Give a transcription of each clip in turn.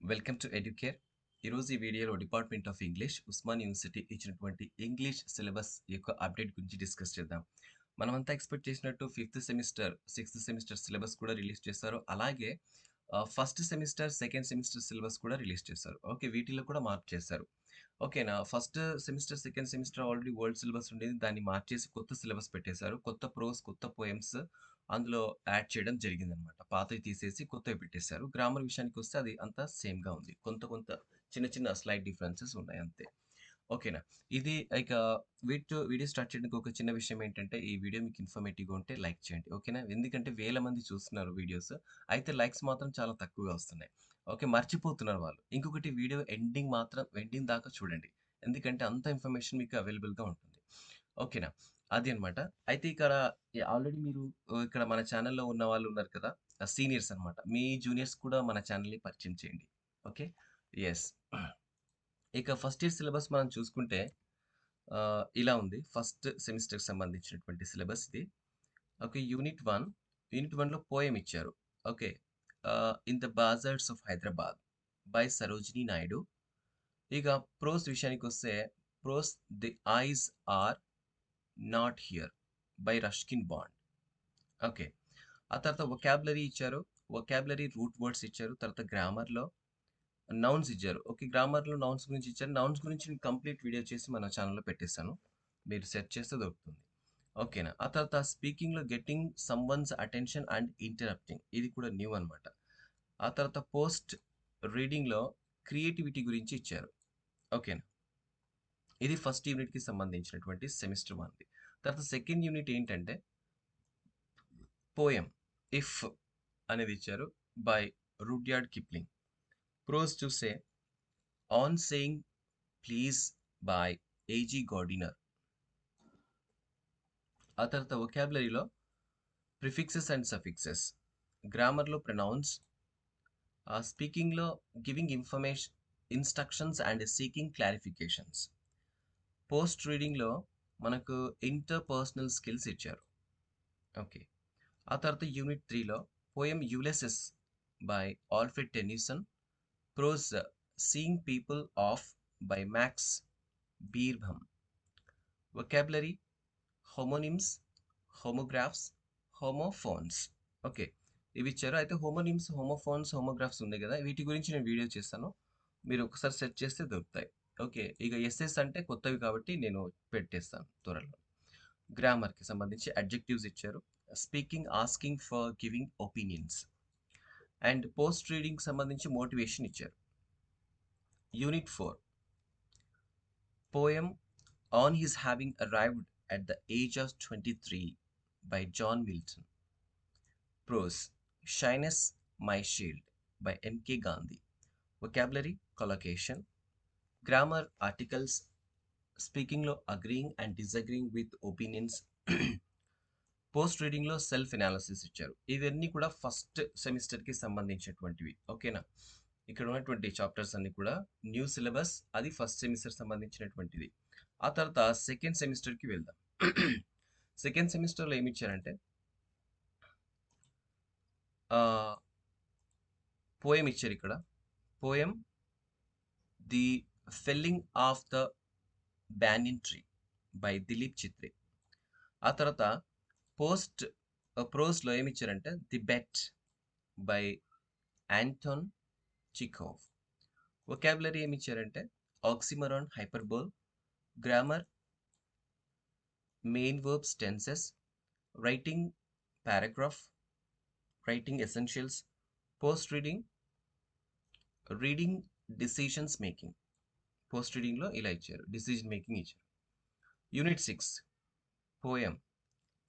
Welcome to educare. ఈరోజు ఈ వీడియోలో department of English Osman university ఇచ్చినటువంటి ఇంగ్లీష్ సిలబస్ యొక్క అప్డేట్ గురించి డిస్కస్ చేద్దాం. మనమంతా ఎక్స్పెక్ట్ చేసినట్టు fifth semester, sixth semester syllabus కూడా రిలీజ్ చేశారు. అలాగే first semester, second semester syllabus కూడా రిలీజ్ చేశారు. ఓకే, వీటిలో కూడా మార్పు చేశారు. ఓకేనా. First semester, second semester already old syllabus ఉండేది. దాన్ని మార్చేసి కొత్త సిలబస్ పెట్టేశారు. కొత్త ప్రోస్, కొత్త పోయమ్స్ అందులో యాడ్ చేయడం జరిగిందనమాట. పాతవి తీసేసి కొత్తవి పెట్టేశారు. గ్రామర్ విషయానికి వస్తే అది అంతా సేమ్‌గా ఉంది. కొంత కొంత చిన్న చిన్న స్లైట్ డిఫరెన్సెస్ ఉన్నాయి అంతే. ఓకేనా. ఇది ఇక వీడియో స్టార్ట్ చేయడానికి ఒక చిన్న విషయం ఏంటంటే, ఈ వీడియో మీకు ఇన్ఫర్మేటివ్‌గా ఉంటే లైక్ చేయండి. ఓకేనా. ఎందుకంటే వేల మంది చూస్తున్నారు వీడియోస్. అయితే లైక్స్ మాత్రం చాలా తక్కువగా వస్తున్నాయి. ఓకే, మర్చిపోతున్నారు వాళ్ళు. ఇంకొకటి, వీడియో ఎండింగ్ దాకా చూడండి. ఎందుకంటే అంత ఇన్ఫర్మేషన్ మీకు అవైలబుల్‌గా ఉంటుంది. ఓకేనా. అది అన్నమాట. అయితే ఇక్కడ ఆల్రెడీ మీరు ఇక్కడ మన ఛానెల్‌లో ఉన్న వాళ్ళు ఉన్నారు కదా! సీనియర్స్ అన్నమాట. మీ జూనియర్స్ కూడా మన ఛానెల్‌ని పరిచయం చేయండి. ఓకే. యెస్. ఇక ఫస్ట్ ఇయర్ సిలబస్ మనం చూసుకుంటే ఇలా ఉంది. ఫస్ట్ సెమిస్టర్‌కి సంబంధించినటువంటి సిలబస్ ఇది. ఓకే. యూనిట్ 1లో పోయెమ్ ఇచ్చారు. Okay. 'In the bazaars of Hyderabad' by Sarojini Naidu. ఇక ప్రోస్ విషయానికొస్తే, prose 'the eyes are not here' by Ruskin Bond. Okay. ఆ తర్వాత వొకాబులరీ ఇచ్చారు. వొకాబులరీ రూట్ వర్డ్స్ ఇచ్చారు. తర్వాత గ్రామర్‌లో నౌన్స్ ఇచ్చారు. ఓకే. గ్రామర్‌లో నౌన్స్ గురించి ఇచ్చారు. నౌన్స్ గురించి నేను కంప్లీట్ వీడియో చేసి మన ఛానెల్‌లో పెట్టేసాను. మీరు సెర్చ్ చేస్తే దొరుకుతుంది. ఓకేనా. ఆ తర్వాత స్పీకింగ్‌లో getting someone's attention and interrupting, ఇది కూడా న్యూ అనమాట. ఆ తర్వాత పోస్ట్ రీడింగ్‌లో క్రియేటివిటీ గురించి ఇచ్చారు. ఓకేనా. ఇది ఫస్ట్ యూనిట్‌కి సంబంధించినటువంటి సెమిస్టర్ 1ది. తర్వాత సెకండ్ యూనిట్ ఏంటంటే పోయెమ్ 'ఇఫ్' అనేది ఇచ్చారు బై రుడ్యార్డ్ కిప్లింగ్. ప్రోస్ చూస్తే 'on saying please' by A G Gardiner. ఆ తర్వాత వొకాబులరీలో ప్రిఫిక్సెస్ అండ్ సఫిక్సెస్, గ్రామర్‌లో ప్రొనౌన్స్, స్పీకింగ్‌లో giving instructions and seeking clarifications. Post రీడింగ్‌లో మనకు ఇంటర్‌పర్సనల్ స్కిల్స్ ఇచ్చారు. ఓకే. ఆ తర్వాత యూనిట్ 3లో poem 'Ulysses' by Alfred Tennyson. Prose 'seeing people off' by Max Beerbohm. Vocabulary homonyms, homographs, homophones. Okay. ఇవి ఇచ్చారు. అయితే హోమోనిమ్స్, హోమోఫోన్స్, హోమోగ్రాఫ్స్ ఉన్నాయి గదా! వీటి గురించి నేను వీడియో చేశాను. మీరు ఒకసారి సెర్చ్ చేస్తే దొరుకుతాయి. ఓకే. ఇక ఎస్ఎస్ అంటే కొత్తవి కాబట్టి నేను పెట్టేస్తాను త్వరలో. గ్రామర్‌కి సంబంధించి అడ్జెక్టివ్స్ ఇచ్చారు. Speaking, asking for giving opinions. And post రీడింగ్‌కి సంబంధించి మోటివేషన్ ఇచ్చారు. Unit 4 poem 'on his having arrived at the age of 23' by John Milton. Prose 'shyness my shield' by M K Gandhi. Vocabulary collocation, grammar articles, స్పీకింగ్‌లో agreeing and disagreeing with opinions. Post రీడింగ్‌లో self analysis ఇచ్చారు. ఇవన్నీ కూడా first సెమిస్టర్‌కి సంబంధించినటువంటివి. ఓకేనా. ఇక్కడ ఉన్నటువంటి chapters అన్నీ కూడా న్యూ సిలబస్. అది ఫస్ట్ సెమిస్టర్ సంబంధించినటువంటిది. ఆ తర్వాత సెకండ్ సెమిస్టర్‌కి వెళ్దాం. సెకండ్ సెమిస్టర్‌లో ఏమిచ్చారంటే ఆహ్, పోయెమ్ ఇచ్చారిక్కడ. Poem 'the felling of the banyan tree' by Dilip Chitre. ఆ తర్వాత పోస్ట్ ప్రోస్‌లో ఏమిచ్చారంటే 'the bet' by Anton Chekhov. Vocabulary ఏమిచ్చారంటే oxymoron, hyperbole, grammar, main verbs, tenses, writing paragraph, writing essentials. Post reading decisions making. పోస్ట్ రీడింగ్‌లో ఇలా ఇచ్చారు. డిసిజన్ మేకింగ్ ఇచ్చారు. Unit 6 poem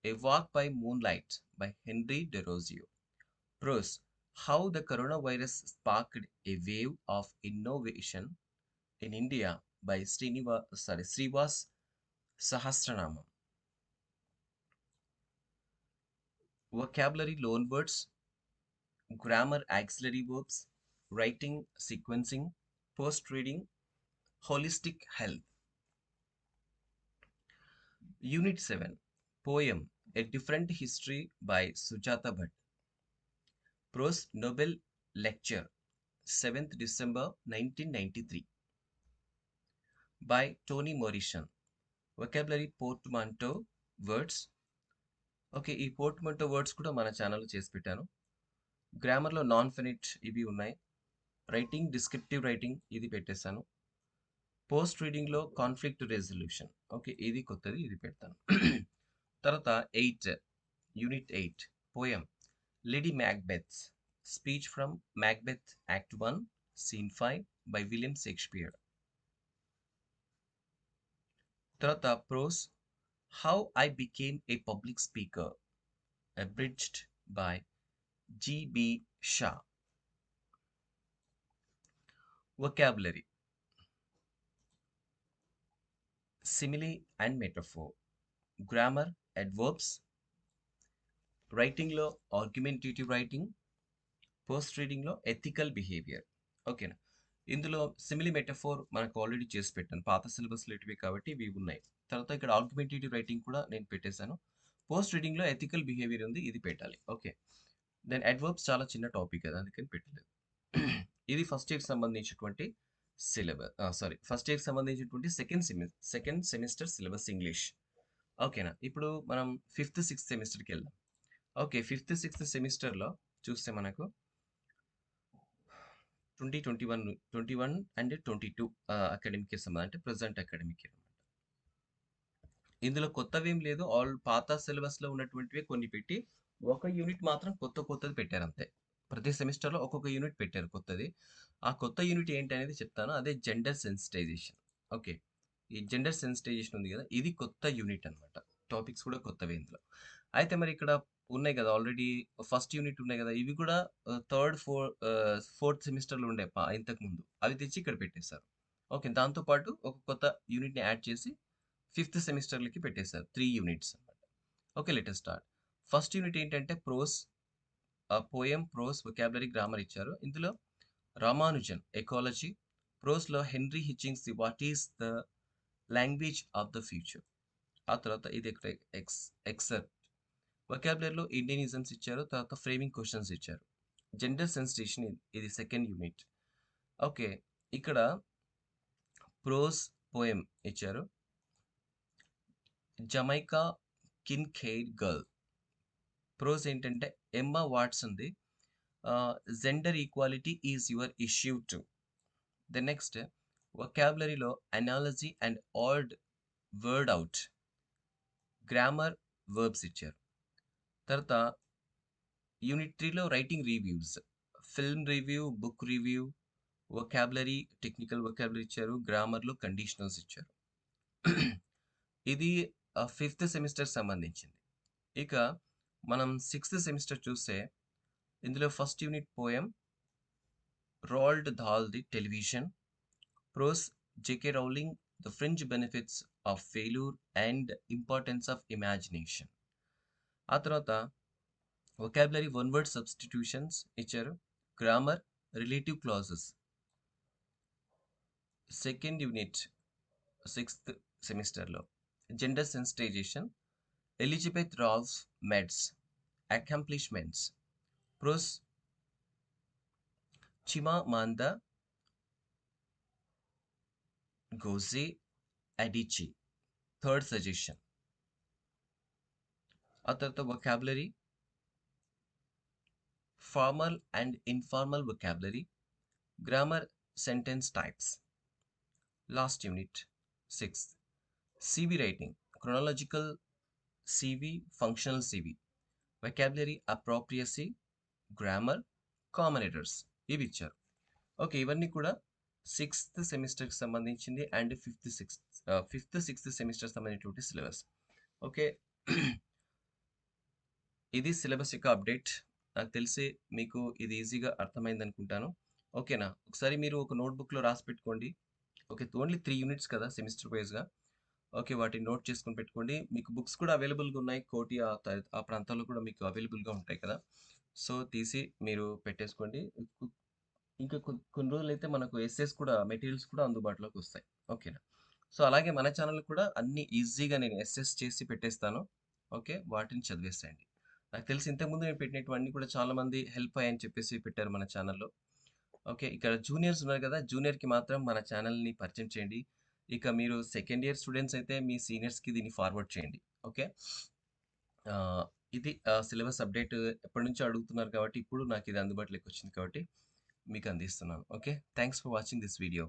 'a walk by moonlight' by Henry Derozio. Prose: How the coronavirus sparked a wave of innovation in India by Srinivas Sahasranamam. Vocabulary loanwords, grammar auxiliary verbs, writing sequencing, post reading, holistic health. Unit 7 Poem A Different History by Sujata Bhatt. Prose Nobel Lecture 7th December 1993 by Toni Morrison. Vocabulary portmanteau words. Okay. ఈ portmanteau words కూడా మన ఛానెల్‌లో చేసి పెట్టాను. గ్రామర్‌లో non finite ఇవి ఉన్నాయి. Writing, descriptive writing ఇది పెట్టేసాను. పోస్ట్ రీడింగ్‌లో కాన్‌ఫ్లిక్ట్ రెజల్యూషన్. ఓకే. ఇది కొత్తది ఇది పెడతాను. తర్వాత 8 unit 8 poem 'lady Macbeth' speech from 'Macbeth' act 1 scene 5 by William Shakespeare. తర్వాత prose 'how I became a public speaker' abridged by G B. Shaw. Vocabulary simile and metaphor, grammar, adverbs, రైటింగ్‌లో argumentative writing, post రీడింగ్‌లో ethical behaviour. ఓకేనా. ఇందులో simile metaphor మనకు already చేసి పెట్టాను. పాత సిలబస్‌లో ఇటివి కాబట్టి ఇవి ఉన్నాయి. తర్వాత ఇక్కడ ఆర్గ్యుమెంటేటివ్ రైటింగ్ కూడా నేను పెట్టేసాను. పోస్ట్ రీడింగ్‌లో ఎథికల్ బిహేవియర్ ఉంది. ఇది పెట్టాలి. ఓకే. దెన్ అడ్వర్బ్స్ చాలా చిన్న టాపిక్ కదా! అందుకని పెట్టలేదు. ఇది ఫస్ట్ ఇయర్‌కి సంబంధించినటువంటి ఫస్ట్ ఇయర్‌కి సంబంధించినటువంటి సెకండ్ సెమిస్టర్ సిలబస్ ఇంగ్లీష్. ఓకేనా. ఇప్పుడు మనం ఫిఫ్త్, సిక్స్త్ సెమిస్టర్‌కెళ్దాం. ఓకే. ఫిఫ్త్, సిక్స్త్ సెమిస్టర్‌లో చూస్తే మనకు 21 అండ్ 22 అకాడమిక్ ఇయర్ అంటే ప్రెజెంట్ అకాడమిక్ ఇయర్. ఇందులో కొత్తవేం లేదు. ఆల్ పాత సిలబస్‌లో ఉన్నటువంటివే కొన్ని పెట్టి, ఒక యూనిట్ మాత్రం కొత్తది పెట్టారంతే. ప్రతి సెమిస్టర్‌లో ఒక్కొక్క యూనిట్ పెట్టారు కొత్తది. ఆ కొత్త యూనిట్ ఏంటనేది చెప్తాను. అదే జెండర్ సెన్సిటైజేషన్. ఓకే. ఈ జెండర్ సెన్సిటైజేషన్ ఉంది గదా! ఇది కొత్త యూనిట్ అన్నమాట. టాపిక్స్ కూడా కొత్తవే ఇందులో. అయితే మరి ఇక్కడ ఉన్నాయి గదా! ఆల్రెడీ ఫస్ట్ యూనిట్ ఉన్నాయి గదా! ఇవి కూడా ఫోర్త్ సెమిస్టర్‌లో ఉండే ఇంతకుముందు. అవి తెచ్చి ఇక్కడ పెట్టేశారు. ఓకే. దాంతో పాటు ఒక కొత్త యూనిట్‌ని యాడ్ చేసి ఫిఫ్త్ సెమిస్టర్‌లకి పెట్టేశారు. 3 యూనిట్స్ అన్నమాట. Okay. Let us start. First unit ఏంటంటే prose, poem, prose, vocabulary, grammar ఇచ్చారు. ఇందులో రామానుజన్ ఎకాలజీ, ప్రోస్‌లో Henry Hitchings the what is the language of the future. ఆ తర్వాత ఇది ఇక్కడ ఎక్సెప్ట్. వొకాబులరీలో ఇండియనిజమ్స్ ఇచ్చారు. తర్వాత ఫ్రేమింగ్ క్వెషన్స్ ఇచ్చారు. జెండర్ సెన్సిటైజేషన్ ఇది సెకండ్ యూనిట్. ఓకే. ఇక్కడ ప్రోస్, పోయెమ్ ఇచ్చారు. Jamaica Kincaid girl. ప్రోస్ ఏంటంటే ఎమ్మా వాట్సన్‌ది gender equality is your issue too. Then next వొకాబులరీలో analogy and odd word out. Grammar, verbs ఇచ్చారు. తర్వాత యూనిట్ 3లో writing reviews. Film review, book review, vocabulary, technical vocabulary ఇచ్చారు. గ్రామర్‌లో conditionals ఇచ్చారు. ఇది ఫిఫ్త్ సెమిస్టర్‌కి సంబంధించింది. ఇక మనం సిక్స్త్ సెమిస్టర్ చూస్తే ఇందులో first unit poem 'Roald Dahl the television', prose 'J K Rowling the fringe benefits of failure and importance of imagination'. ఆ తర్వాత వొకాబులరీ వన్ వర్డ్ సబ్స్టిట్యూషన్స్ ఇచ్చారు. Grammar, relative clauses. Second unit sixth సెమిస్టర్‌లో gender sensitization, Elizabeth Ralph Meds, accomplishments. Prose Chimamanda Ngozi Adichie, third suggestion. ఆ తర్వాత vocabulary formal and informal vocabulary, grammar, sentence types. Last unit sixth CV writing, chronological CV, functional CV, vocabulary అప్రోప్రియేసీ, grammar, common errors ఇవి ఇచ్చారు. Okay. ఇవన్నీ కూడా sixth సెమిస్టర్‌కి సంబంధించింది and fifth, sixth semester సంబంధించినటువంటి syllabus. Okay. ఇది syllabus యొక్క అప్డేట్. నాకు తెలిసి మీకు ఇది ఈజీగా అర్థమైందనుకుంటాను. ఓకేనా. ఒకసారి మీరు ఒక నోట్‌బుక్‌లో రాసి పెట్టుకోండి. ఓకే. ఓన్లీ 3 యూనిట్స్ కదా! సెమిస్టర్ వైస్‌గా. ఓకే. వాటిని నోట్ చేసుకొని పెట్టుకోండి. మీకు బుక్స్ కూడా అవైలబుల్‌గా ఉన్నాయి. కోటి ఆ ప్రాంతాల్లో కూడా మీకు అవైలబుల్‌గా ఉంటాయి కదా! సో, తీసి మీరు పెట్టేసుకోండి. ఇంకా కొన్ని రోజులైతే మనకు ఎస్సేస్ కూడా మెటీరియల్స్ కూడా అందుబాటులోకి వస్తాయి. ఓకేనా. సో, అలాగే మన ఛానెల్‌లో కూడా అన్నీ ఈజీగా నేను ఎస్సేస్ చేసి పెట్టేస్తాను. ఓకే. వాటిని చదివేసేయండి. నాకు తెలిసి ఇంతకుముందు నేను పెట్టినటివన్నీ కూడా చాలా మంది హెల్ప్ అయ్యాయని చెప్పేసి పెట్టారు మన ఛానెల్‌లో. ఓకే. ఇక్కడ జూనియర్స్ ఉన్నారు కదా! జూనియర్‌కి మాత్రం మన ఛానెల్‌ని పరిచయం చేయండి. ఇక మీరు సెకండ్ ఇయర్ స్టూడెంట్స్ అయితే మీ సీనియర్స్‌కి దీన్ని ఫార్వర్డ్ చేయండి. ఓకే. ఆహ్, ఇది సిలబస్ అప్డేట్ ఎప్పటినుంచో అడుగుతున్నారు కాబట్టి ఇప్పుడు నాకిది అందుబాటులోకి వచ్చింది కాబట్టి మీకు అందిస్తున్నాను. Okay. Thanks for watching this video.